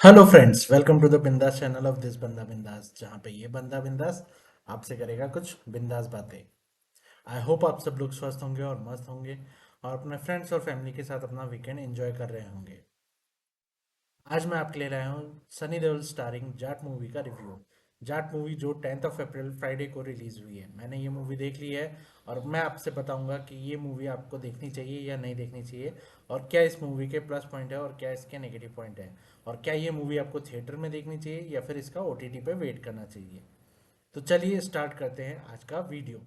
Hello friends, welcome to the Bindaas channel of this Banda Bindaas, जहाँ पे ये बंदा बिंदास आपसे करेगा कुछ बिंदास बातें। आई होप आप सब लोग स्वस्थ होंगे और मस्त होंगे और अपने फ्रेंड्स और फैमिली के साथ अपना वीकेंड एंजॉय कर रहे होंगे। आज मैं आपके लिए लाया हूँ सनी देओल स्टारिंग जाट मूवी का रिव्यू। जाट मूवी जो 10th ऑफ अप्रैल फ्राइडे को रिलीज हुई है, मैंने ये मूवी देख ली है और मैं आपसे बताऊंगा कि ये मूवी आपको देखनी चाहिए या नहीं देखनी चाहिए, और क्या इस मूवी के प्लस पॉइंट है और क्या इसके नेगेटिव पॉइंट है, और क्या ये मूवी आपको थिएटर में देखनी चाहिए या फिर इसका ओटीटी पे वेट करना चाहिए। तो चलिए स्टार्ट करते हैं आज का वीडियो।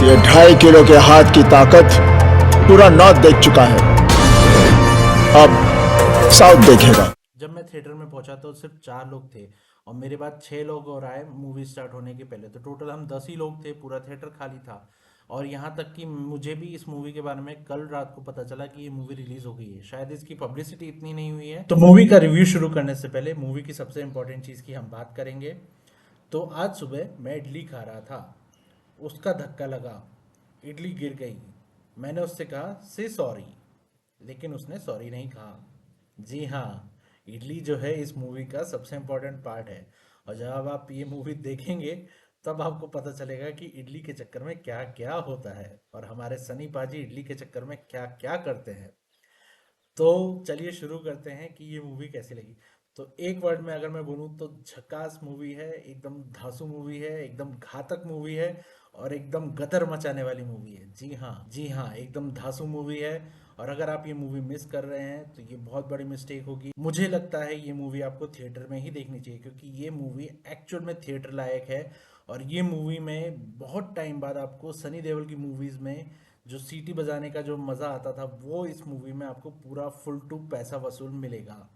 ये 2.5 किलो के हाथ की ताकत पूरा नॉर्थ देख चुका है, अब साउथ देखेगा। जब मैं थिएटर में पहुंचा तो सिर्फ 4 लोग थे और मेरे बाद 6 लोग और आए मूवी स्टार्ट होने के पहले, तो टोटल हम 10 ही लोग थे, पूरा थिएटर खाली था। और यहाँ तक कि मुझे भी इस मूवी के बारे में कल रात को पता चला कि ये मूवी रिलीज हो गई है, शायद इसकी पब्लिसिटी इतनी नहीं हुई है। तो मूवी का रिव्यू शुरू करने से पहले मूवी की सबसे इंपॉर्टेंट चीज़ की हम बात करेंगे। तो आज सुबह मैं इडली खा रहा था, उसका धक्का लगा, इडली गिर गई। मैंने उससे कहा से सॉरी, लेकिन उसने सॉरी नहीं कहा। जी हाँ, इडली जो है इस मूवी का सबसे इम्पोर्टेंट पार्ट है। और जब आप ये मूवी देखेंगे तब आपको पता चलेगा कि इडली के चक्कर में क्या क्या होता है और हमारे सनी पाजी इडली के चक्कर में क्या क्या करते हैं। तो चलिए शुरू करते हैं कि ये मूवी कैसी लगी। तो एक वर्ड में अगर मैं बोलूँ तो झकास मूवी है, एकदम धांसू मूवी है, एकदम घातक मूवी है और एकदम गदर मचाने वाली मूवी है। जी हाँ, जी हाँ, एकदम धांसू मूवी है। और अगर आप ये मूवी मिस कर रहे हैं तो ये बहुत बड़ी मिस्टेक होगी। मुझे लगता है ये मूवी आपको थिएटर में ही देखनी चाहिए, क्योंकि ये मूवी एक्चुअल में थिएटर लायक है। और ये मूवी में बहुत टाइम बाद आपको सनी देओल की मूवीज में जो सीटी बजाने का जो मज़ा आता था, वो इस मूवी में आपको पूरा फुल टू पैसा वसूल मिलेगा।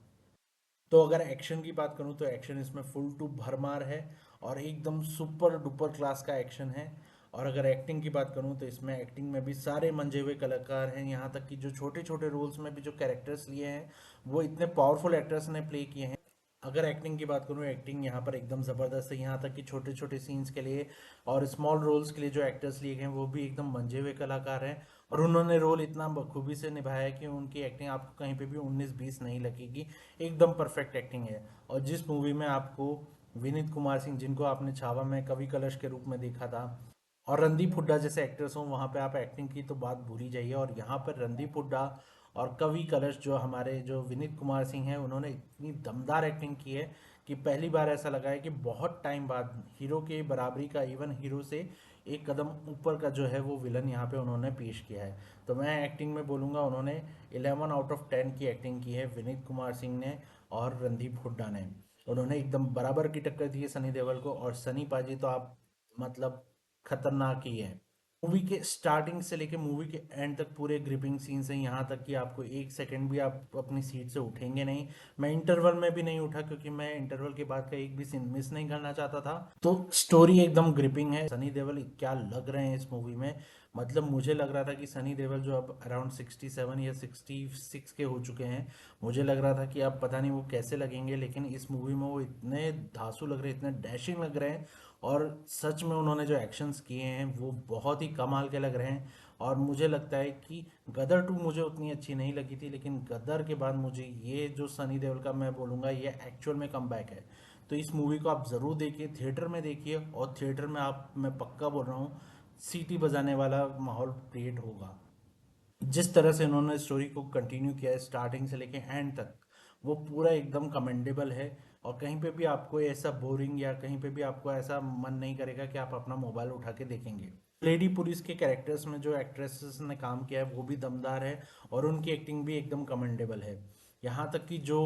तो अगर एक्शन की बात करूं तो एक्शन इसमें फुल टू भरमार है और एकदम सुपर डुपर क्लास का एक्शन है। और अगर एक्टिंग की बात करूं तो इसमें एक्टिंग में भी सारे मंजे हुए कलाकार हैं, यहाँ तक कि जो छोटे छोटे रोल्स में भी जो कैरेक्टर्स लिए हैं वो इतने पावरफुल एक्टर्स ने प्ले किए हैं। अगर एक्टिंग की बात करूँ, एक्टिंग यहाँ पर एकदम ज़बरदस्त है, यहाँ तक कि छोटे छोटे सीन्स के लिए और स्मॉल रोल्स के लिए जो एक्टर्स लिए गए हैं वो भी एकदम मंजे हुए कलाकार हैं। और उन्होंने रोल इतना बखूबी से निभाया है कि उनकी एक्टिंग आपको कहीं पे भी 19-20 नहीं लगेगी, एकदम परफेक्ट एक्टिंग है। और जिस मूवी में आपको विनीत कुमार सिंह, जिनको आपने छावा में कवि कलश के रूप में देखा था, और रणदीप हुड्डा जैसे एक्टर्स हों, वहाँ पे आप एक्टिंग की तो बात भूल ही जाइए। और यहाँ पर रणदीप हुड्डा और कवि कलश, जो हमारे जो विनीत कुमार सिंह हैं, उन्होंने इतनी दमदार एक्टिंग की है कि पहली बार ऐसा लगा है कि बहुत टाइम बाद हीरो के बराबरी का, इवन हीरो से एक कदम ऊपर का जो है वो विलन यहाँ पे उन्होंने पेश किया है। तो मैं एक्टिंग में बोलूँगा उन्होंने 11 आउट ऑफ 10 की एक्टिंग की है, विनीत कुमार सिंह ने और रणदीप हुड्डा ने। उन्होंने एकदम बराबर की टक्कर दी है सनी देओल को। और सनी पाजी तो आप मतलब खतरनाक ही है। मूवी के स्टार्टिंग से लेके मूवी के एंड तक पूरे ग्रिपिंग सीन्स हैं, यहाँ तक कि आपको एक सेकंड भी आप अपनी सीट से उठेंगे नहीं। मैं इंटरवल में भी नहीं उठा, क्योंकि मैं इंटरवल के बाद का एक भी सीन मिस नहीं करना चाहता था। तो स्टोरी एकदम ग्रिपिंग है। सनी देओल क्या लग रहे हैं इस मूवी में, मतलब मुझे लग रहा था कि सनी देओल जो अब अराउंड 67 या 66 के हो चुके हैं, मुझे लग रहा था कि अब पता नहीं वो कैसे लगेंगे, लेकिन इस मूवी में वो इतने धांसू लग रहे हैं, इतने डैशिंग लग रहे हैं। और सच में उन्होंने जो एक्शंस किए हैं वो बहुत ही कमाल के लग रहे हैं। और मुझे लगता है कि गदर 2 मुझे उतनी अच्छी नहीं लगी थी, लेकिन गदर के बाद मुझे ये जो सनी देओल का मैं बोलूँगा ये एक्चुअल में कमबैक है। तो इस मूवी को आप ज़रूर देखिए, थिएटर में देखिए। और थिएटर में आप, मैं पक्का बोल रहा हूँ, सीटी बजाने वाला माहौल क्रिएट होगा। जिस तरह से उन्होंने स्टोरी को कंटिन्यू किया है स्टार्टिंग से लेके एंड तक, वो पूरा एकदम कमेंडेबल है। और कहीं पे भी आपको ऐसा बोरिंग या कहीं पे भी आपको ऐसा मन नहीं करेगा कि आप अपना मोबाइल उठा के देखेंगे। लेडी पुलिस के कैरेक्टर्स में जो एक्ट्रेसेस ने काम किया है वो भी दमदार है और उनकी एक्टिंग भी एकदम कमेंडेबल है। यहाँ तक कि जो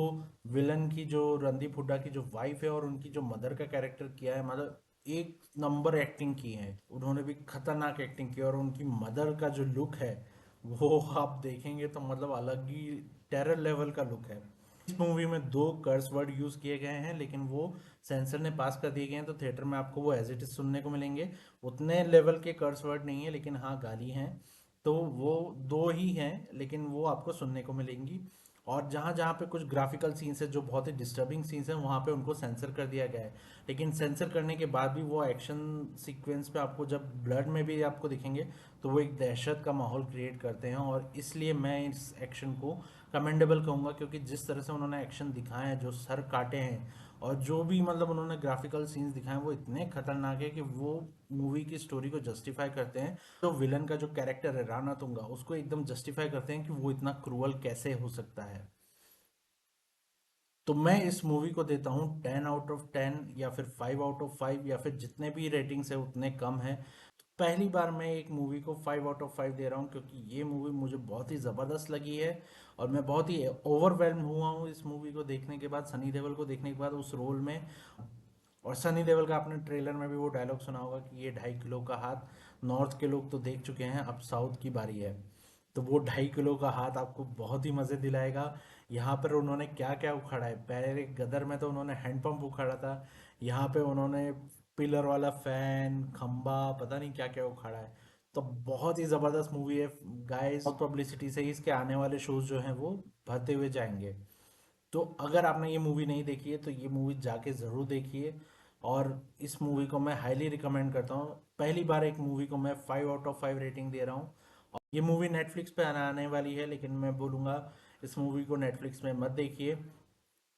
विलन की, जो रणदीप हुड्डा की जो वाइफ है और उनकी जो मदर का कैरेक्टर किया है, मतलब एक नंबर एक्टिंग की है उन्होंने भी, खतरनाक एक्टिंग की। और उनकी मदर का जो लुक है वो आप देखेंगे तो मतलब अलग ही टेरर लेवल का लुक है। इस मूवी में 2 कर्स वर्ड यूज किए गए हैं, लेकिन वो सेंसर ने पास कर दिए गए हैं, तो थिएटर में आपको वो एज इट इज सुनने को मिलेंगे। उतने लेवल के कर्स वर्ड नहीं है, लेकिन हाँ गाली हैं। तो वो 2 ही हैं, लेकिन वो आपको सुनने को मिलेंगी। और जहाँ जहाँ पे कुछ ग्राफिकल सीन्स है जो बहुत ही डिस्टर्बिंग सीन्स हैं, वहाँ पे उनको सेंसर कर दिया गया है। लेकिन सेंसर करने के बाद भी वो एक्शन सीक्वेंस पे आपको जब ब्लड में भी आपको दिखेंगे तो वो एक दहशत का माहौल क्रिएट करते हैं। और इसलिए मैं इस एक्शन को कमेंडेबल कहूँगा, क्योंकि जिस तरह से उन्होंने एक्शन दिखाए हैं, जो सर काटे हैं और जो भी मतलब उन्होंने ग्राफिकल सीन्स दिखाए हैं, वो इतने खतरनाक है कि वो मूवी की स्टोरी को जस्टिफाई करते हैं। तो विलन का जो कैरेक्टर है राणा तुंगा, उसको एकदम जस्टिफाई करते हैं कि वो इतना क्रूअल कैसे हो सकता है। तो मैं इस मूवी को देता हूँ 10 आउट ऑफ 10 या फिर 5 आउट ऑफ 5, या फिर जितने भी रेटिंग्स है उतने कम है। पहली बार मैं एक मूवी को 5 आउट ऑफ 5 दे रहा हूँ, क्योंकि ये मूवी मुझे बहुत ही ज़बरदस्त लगी है। और मैं बहुत ही ओवरवेल्म हुआ हूँ इस मूवी को देखने के बाद, सनी देओल को देखने के बाद उस रोल में। और सनी देओल का आपने ट्रेलर में भी वो डायलॉग सुना होगा कि ये 2.5 किलो का हाथ नॉर्थ के लोग तो देख चुके हैं, अब साउथ की बारी है। तो वो 2.5 किलो का हाथ आपको बहुत ही मज़े दिलाएगा। यहाँ पर उन्होंने क्या क्या उखाड़ा है, पहले गदर में तो उन्होंने हैंडपंप उखाड़ा था, यहाँ पे उन्होंने पिलर वाला फैन, खंबा, पता नहीं क्या क्या उखाड़ा है। तो बहुत ही ज़बरदस्त मूवी है गाइस। बहुत पब्लिसिटी से ही इसके आने वाले शोज जो हैं वो भरते हुए जाएंगे। तो अगर आपने ये मूवी नहीं देखी है तो ये मूवी जाके ज़रूर देखिए। और इस मूवी को मैं हाईली रिकमेंड करता हूँ। पहली बार एक मूवी को मैं 5 आउट ऑफ 5 रेटिंग दे रहा हूँ। और ये मूवी नेटफ्लिक्स पे आने वाली है, लेकिन मैं बोलूँगा इस मूवी को नेटफ्लिक्स में मत देखिए,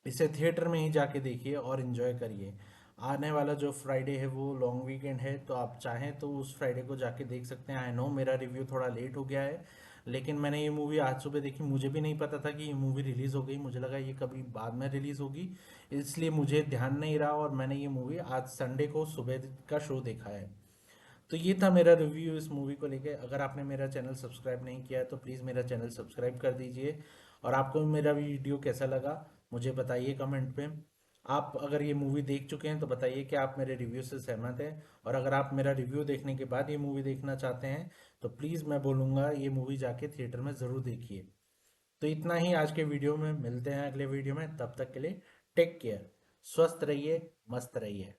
इसे थिएटर में ही जाके देखिए और इन्जॉय करिए। आने वाला जो फ्राइडे है वो लॉन्ग वीकेंड है, तो आप चाहें तो उस फ्राइडे को जाके देख सकते हैं। आई नो मेरा रिव्यू थोड़ा लेट हो गया है, लेकिन मैंने ये मूवी आज सुबह देखी। मुझे भी नहीं पता था कि ये मूवी रिलीज़ हो गई, मुझे लगा ये कभी बाद में रिलीज़ होगी, इसलिए मुझे ध्यान नहीं रहा और मैंने ये मूवी आज संडे को सुबह का शो देखा है। तो ये था मेरा रिव्यू इस मूवी को लेके। अगर आपने मेरा चैनल सब्सक्राइब नहीं किया है तो प्लीज़ मेरा चैनल सब्सक्राइब कर दीजिए। और आपको मेरा वीडियो कैसा लगा मुझे बताइए कमेंट में। आप अगर ये मूवी देख चुके हैं तो बताइए कि आप मेरे रिव्यू से सहमत हैं। और अगर आप मेरा रिव्यू देखने के बाद ये मूवी देखना चाहते हैं तो प्लीज़ मैं बोलूँगा ये मूवी जाके थिएटर में ज़रूर देखिए। तो इतना ही आज के वीडियो में, मिलते हैं अगले वीडियो में, तब तक के लिए टेक केयर, स्वस्थ रहिए, मस्त रहिए।